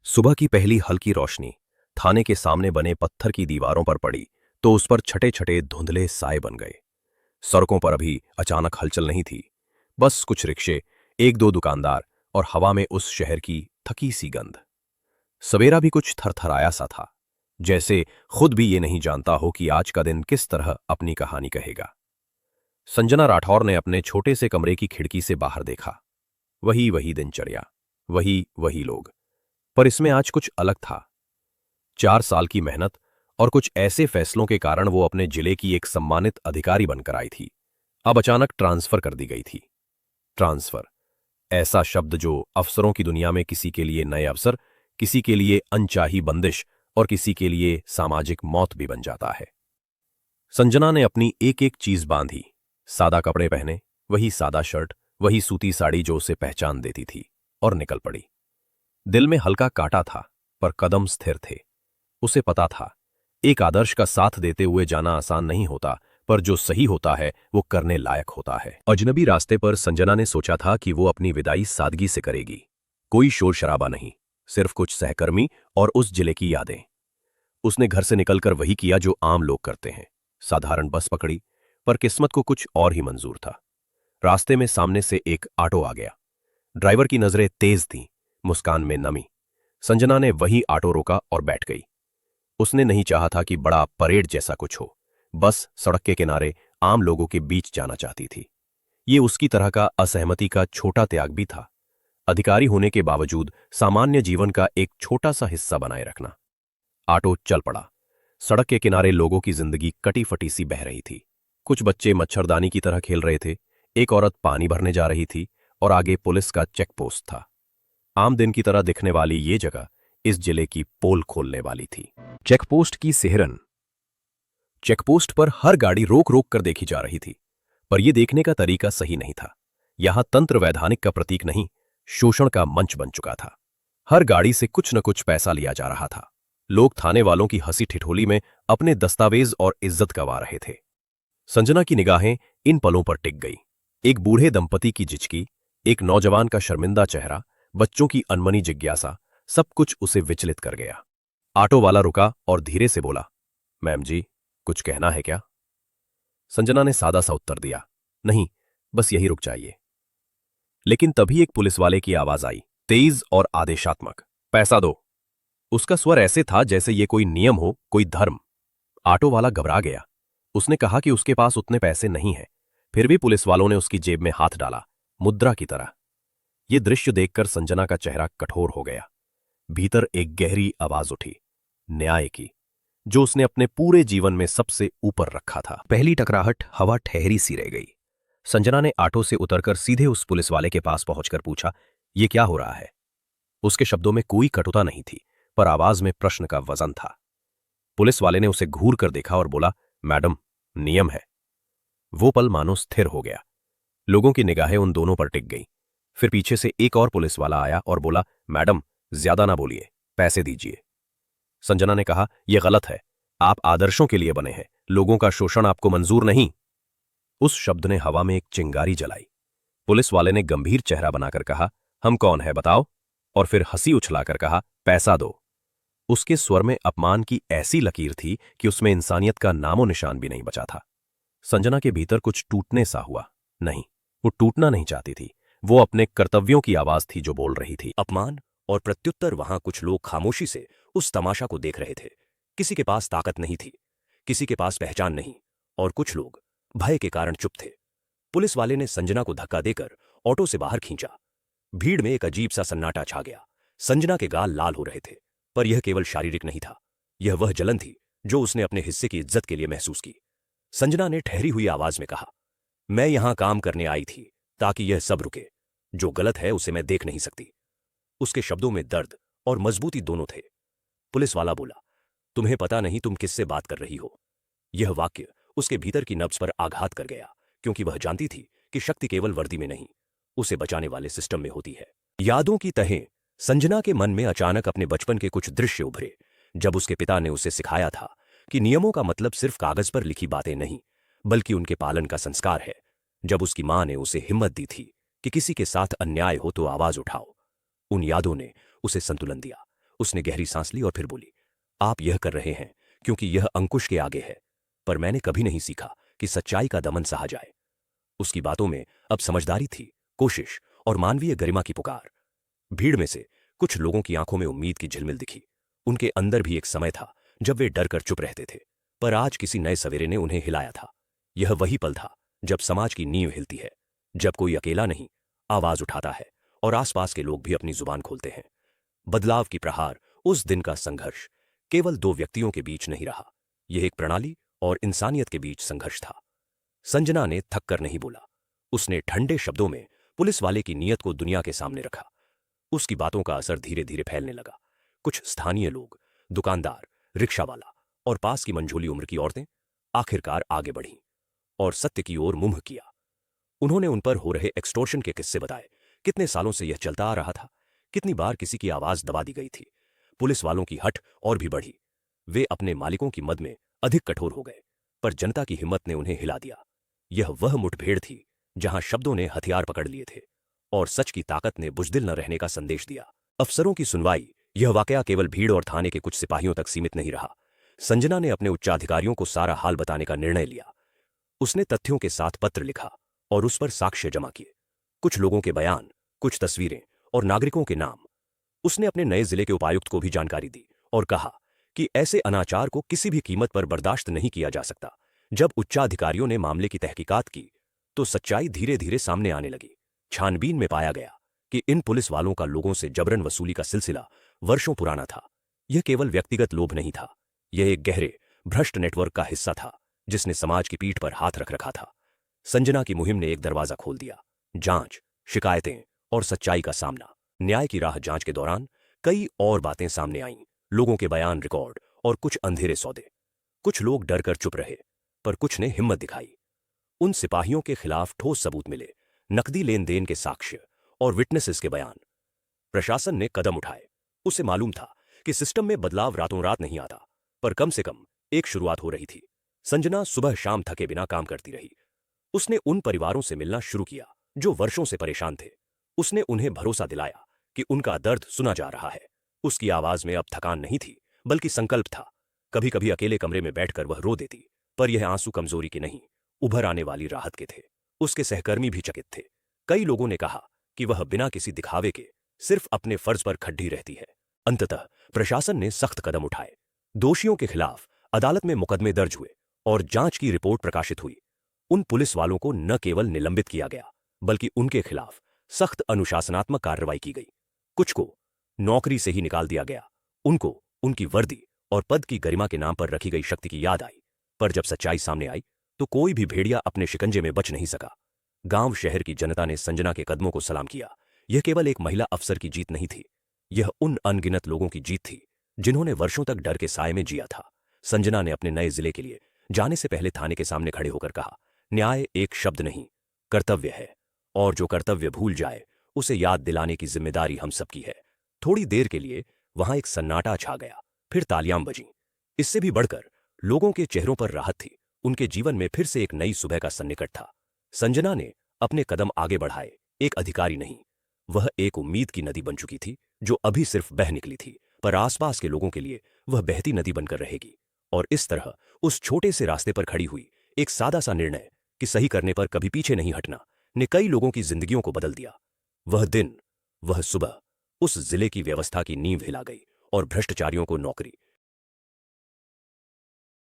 सुबह की पहली हल्की रोशनी थाने के सामने बने पत्थर की दीवारों पर पड़ी तो उस पर छटे छटे धुंधले साए बन गए। सड़कों पर अभी अचानक हलचल नहीं थी, बस कुछ रिक्शे, एक दो दुकानदार और हवा में उस शहर की थकी सी गंध। सवेरा भी कुछ थरथराया सा था, जैसे खुद भी ये नहीं जानता हो कि आज का दिन किस तरह अपनी कहानी कहेगा। संजना राठौर ने अपने छोटे से कमरे की खिड़की से बाहर देखा। वही वही दिनचर्या, वही वही लोग, पर इसमें आज कुछ अलग था। 4 साल की मेहनत और कुछ ऐसे फैसलों के कारण वो अपने जिले की एक सम्मानित अधिकारी बनकर आई थी, अब अचानक ट्रांसफर कर दी गई थी। ट्रांसफर, ऐसा शब्द जो अफसरों की दुनिया में किसी के लिए नए अवसर, किसी के लिए अनचाही बंदिश और किसी के लिए सामाजिक मौत भी बन जाता है। संजना ने अपनी एक एक चीज बांधी, सादा कपड़े पहने, वही सादा शर्ट, वही सूती साड़ी जो उसे पहचान देती थी, और निकल पड़ी। दिल में हल्का काटा था, पर कदम स्थिर थे। उसे पता था, एक आदर्श का साथ देते हुए जाना आसान नहीं होता, पर जो सही होता है वो करने लायक होता है। अजनबी रास्ते पर संजना ने सोचा था कि वो अपनी विदाई सादगी से करेगी। कोई शोर शराबा नहीं, सिर्फ कुछ सहकर्मी और उस जिले की यादें। उसने घर से निकलकर वही किया जो आम लोग करते हैं, साधारण बस पकड़ी, पर किस्मत को कुछ और ही मंजूर था। रास्ते में सामने से एक ऑटो आ गया। ड्राइवर की नजरें तेज थीं, मुस्कान में नमी। संजना ने वही ऑटो रोका और बैठ गई। उसने नहीं चाहा था कि बड़ा परेड जैसा कुछ हो, बस सड़क के किनारे आम लोगों के बीच जाना चाहती थी। ये उसकी तरह का असहमति का छोटा त्याग भी था, अधिकारी होने के बावजूद सामान्य जीवन का एक छोटा सा हिस्सा बनाए रखना। ऑटो चल पड़ा। सड़क के किनारे लोगों की जिंदगी कटी फटी सी बह रही थी। कुछ बच्चे मच्छरदानी की तरह खेल रहे थे, एक औरत पानी भरने जा रही थी, और आगे पुलिस का चेक पोस्ट था। आम दिन की तरह दिखने वाली ये जगह इस जिले की पोल खोलने वाली थी। चेकपोस्ट की सिहरन। चेकपोस्ट पर हर गाड़ी रोक रोक कर देखी जा रही थी, पर यह देखने का तरीका सही नहीं था। यहां तंत्र वैधानिक का प्रतीक नहीं, शोषण का मंच बन चुका था। हर गाड़ी से कुछ न कुछ पैसा लिया जा रहा था। लोग थाने वालों की हंसी ठिठोली में अपने दस्तावेज और इज्जत गंवा रहे थे। संजना की निगाहें इन पलों पर टिक गई। एक बूढ़े दंपति की झिझकी, एक नौजवान का शर्मिंदा चेहरा, बच्चों की अनमनी जिज्ञासा, सब कुछ उसे विचलित कर गया। ऑटो वाला रुका और धीरे से बोला, मैम जी, कुछ कहना है क्या? संजना ने सादा सा उत्तर दिया, नहीं, बस यही रुक जाइए। लेकिन तभी एक पुलिस वाले की आवाज आई, तेज और आदेशात्मक, पैसा दो। उसका स्वर ऐसे था जैसे ये कोई नियम हो, कोई धर्म। ऑटो वाला घबरा गया। उसने कहा कि उसके पास उतने पैसे नहीं हैं। फिर भी पुलिस वालों ने उसकी जेब में हाथ डाला, मुद्रा की तरह। यह दृश्य देखकर संजना का चेहरा कठोर हो गया। भीतर एक गहरी आवाज उठी, न्याय की, जो उसने अपने पूरे जीवन में सबसे ऊपर रखा था। पहली टकराहट हवा ठहरी सी रह गई। संजना ने ऑटो से उतरकर सीधे उस पुलिस वाले के पास पहुंचकर पूछा, यह क्या हो रहा है? उसके शब्दों में कोई कटुता नहीं थी, पर आवाज में प्रश्न का वजन था। पुलिस वाले ने उसे घूर कर देखा और बोला, मैडम, नियम है। वो पल मानो स्थिर हो गया। लोगों की निगाहें उन दोनों पर टिक गईं। फिर पीछे से एक और पुलिस वाला आया और बोला, मैडम, ज्यादा ना बोलिए, पैसे दीजिए। संजना ने कहा, यह गलत है। आप आदर्शों के लिए बने हैं, लोगों का शोषण आपको मंजूर नहीं। उस शब्द ने हवा में एक चिंगारी जलाई। पुलिस वाले ने गंभीर चेहरा बनाकर कहा, हम कौन है बताओ? और फिर हंसी उछलाकर कहा, पैसा दो। उसके स्वर में अपमान की ऐसी लकीर थी कि उसमें इंसानियत का नामो निशान भी नहीं बचा था। संजना के भीतर कुछ टूटने सा हुआ। नहीं, वो टूटना नहीं चाहती थी, वो अपने कर्तव्यों की आवाज थी जो बोल रही थी। अपमान और प्रत्युत्तर। वहां कुछ लोग खामोशी से उस तमाशा को देख रहे थे। किसी के पास ताकत नहीं थी, किसी के पास पहचान नहीं, और कुछ लोग भय के कारण चुप थे। पुलिस वाले ने संजना को धक्का देकर ऑटो से बाहर खींचा। भीड़ में एक अजीब सा सन्नाटा छा गया। संजना के गाल लाल हो रहे थे, पर यह केवल शारीरिक नहीं था, यह वह जलन थी जो उसने अपने हिस्से की इज्जत के लिए महसूस की। संजना ने ठहरी हुई आवाज में कहा, मैं यहां काम करने आई थी ताकि यह सब रुके। जो गलत है उसे मैं देख नहीं सकती। उसके शब्दों में दर्द और मजबूती दोनों थे। पुलिस वाला बोला, तुम्हें पता नहीं तुम किससे बात कर रही हो। यह वाक्य उसके भीतर की नब्ज पर आघात कर गया, क्योंकि वह जानती थी कि शक्ति केवल वर्दी में नहीं, उसे बचाने वाले सिस्टम में होती है। यादों की तहें। संजना के मन में अचानक अपने बचपन के कुछ दृश्य उभरे, जब उसके पिता ने उसे सिखाया था कि नियमों का मतलब सिर्फ कागज पर लिखी बातें नहीं, बल्कि उनके पालन का संस्कार है। जब उसकी मां ने उसे हिम्मत दी थी कि किसी के साथ अन्याय हो तो आवाज उठाओ। उन यादों ने उसे संतुलन दिया। उसने गहरी सांस ली और फिर बोली, आप यह कर रहे हैं क्योंकि यह अंकुश के आगे है, पर मैंने कभी नहीं सीखा कि सच्चाई का दमन सहा जाए। उसकी बातों में अब समझदारी थी, कोशिश और मानवीय गरिमा की पुकार। भीड़ में से कुछ लोगों की आंखों में उम्मीद की झिलमिल दिखी। उनके अंदर भी एक समय था जब वे डर कर चुप रहते थे, पर आज किसी नए सवेरे ने उन्हें हिलाया था। यह वही पल था जब समाज की नींव हिलती है, जब कोई अकेला नहीं आवाज उठाता है और आसपास के लोग भी अपनी जुबान खोलते हैं। बदलाव की प्रहार, उस दिन का संघर्ष केवल दो व्यक्तियों के बीच नहीं रहा, यह एक प्रणाली और इंसानियत के बीच संघर्ष था। संजना ने थक कर नहीं बोला। उसने ठंडे शब्दों में पुलिस वाले की नीयत को दुनिया के सामने रखा। उसकी बातों का असर धीरे धीरे फैलने लगा। कुछ स्थानीय लोग, दुकानदार, रिक्शावाला और पास की मंझोली उम्र की औरतें आखिरकार आगे बढ़ीं और सत्य की ओर मुंह किया। उन्होंने उन पर हो रहे एक्सटॉर्शन के किस्से बताए। कितने सालों से यह चलता आ रहा था, कितनी बार किसी की आवाज दबा दी गई थी। पुलिस वालों की हट और भी बढ़ी। वे अपने मालिकों की मद में अधिक कठोर हो गए, पर जनता की हिम्मत ने उन्हें हिला दिया। यह वह मुठभेड़ थी जहां शब्दों ने हथियार पकड़ लिए थे और सच की ताकत ने बुज़दिल न रहने का संदेश दिया। अफसरों की सुनवाई, यह वाकया केवल भीड़ और थाने के कुछ सिपाहियों तक सीमित नहीं रहा। संजना ने अपने उच्चाधिकारियों को सारा हाल बताने का निर्णय लिया। उसने तथ्यों के साथ पत्र लिखा और उस पर साक्ष्य जमा किए, कुछ लोगों के बयान, कुछ तस्वीरें और नागरिकों के नाम। उसने अपने नए जिले के उपायुक्त को भी जानकारी दी और कहा कि ऐसे अनाचार को किसी भी कीमत पर बर्दाश्त नहीं किया जा सकता। जब उच्चाधिकारियों ने मामले की तहकीकात की तो सच्चाई धीरे धीरे सामने आने लगी। छानबीन में पाया गया कि इन पुलिस वालों का लोगों से जबरन वसूली का सिलसिला वर्षों पुराना था। यह केवल व्यक्तिगत लोभ नहीं था, यह एक गहरे भ्रष्ट नेटवर्क का हिस्सा था जिसने समाज की पीठ पर हाथ रख रखा था। संजना की मुहिम ने एक दरवाजा खोल दिया। जांच, शिकायतें और सच्चाई का सामना। न्याय की राह जांच के दौरान कई और बातें सामने आईं, लोगों के बयान रिकॉर्ड और कुछ अंधेरे सौदे। कुछ लोग डर कर चुप रहे, पर कुछ ने हिम्मत दिखाई। उन सिपाहियों के खिलाफ ठोस सबूत मिले, नकदी लेन देन के साक्ष्य और विटनेसेस के बयान। प्रशासन ने कदम उठाए। उसे मालूम था कि सिस्टम में बदलाव रातों रात नहीं आता, पर कम से कम एक शुरुआत हो रही थी। संजना सुबह शाम थके बिना काम करती रही। उसने उन परिवारों से मिलना शुरू किया जो वर्षों से परेशान थे। उसने उन्हें भरोसा दिलाया कि उनका दर्द सुना जा रहा है। उसकी आवाज में अब थकान नहीं थी, बल्कि संकल्प था। कभी कभी अकेले कमरे में बैठकर वह रो देती, पर यह आंसू कमजोरी के नहीं, उभर आने वाली राहत के थे। उसके सहकर्मी भी चकित थे। कई लोगों ने कहा कि वह बिना किसी दिखावे के सिर्फ अपने फर्ज पर खड़ी रहती है। अंततः प्रशासन ने सख्त कदम उठाए। दोषियों के खिलाफ अदालत में मुकदमे दर्ज हुए और जांच की रिपोर्ट प्रकाशित हुई। उन पुलिस वालों को न केवल निलंबित किया गया, बल्कि उनके खिलाफ सख्त अनुशासनात्मक कार्रवाई की गई। कुछ को नौकरी से ही निकाल दिया गया। उनको उनकी वर्दी और पद की गरिमा के नाम पर रखी गई शक्ति की याद आई। पर जब सच्चाई सामने आई तो कोई भी भेड़िया अपने शिकंजे में बच नहीं सका। गांव शहर की जनता ने संजना के कदमों को सलाम किया। यह केवल एक महिला अफसर की जीत नहीं थी, यह उन अनगिनत लोगों की जीत थी जिन्होंने वर्षों तक डर के साए में जिया था। संजना ने अपने नए जिले के लिए जाने से पहले थाने के सामने खड़े होकर कहा, न्याय एक शब्द नहीं, कर्तव्य है, और जो कर्तव्य भूल जाए उसे याद दिलाने की जिम्मेदारी हम सबकी है। थोड़ी देर के लिए वहां एक सन्नाटा छा गया, फिर तालियां बजीं। इससे भी बढ़कर लोगों के चेहरों पर राहत थी। उनके जीवन में फिर से एक नई सुबह का सन्निकट था। संजना ने अपने कदम आगे बढ़ाए। एक अधिकारी नहीं, वह एक उम्मीद की नदी बन चुकी थी जो अभी सिर्फ बह निकली थी, पर आसपास के लोगों के लिए वह बहती नदी बनकर रहेगी। और इस तरह उस छोटे से रास्ते पर खड़ी हुई एक सादा सा निर्णय कि सही करने पर कभी पीछे नहीं हटना ने कई लोगों की जिंदगियों को बदल दिया। वह दिन, वह सुबह उस जिले की व्यवस्था की नींव हिला गई और भ्रष्टाचारियों को नौकरी,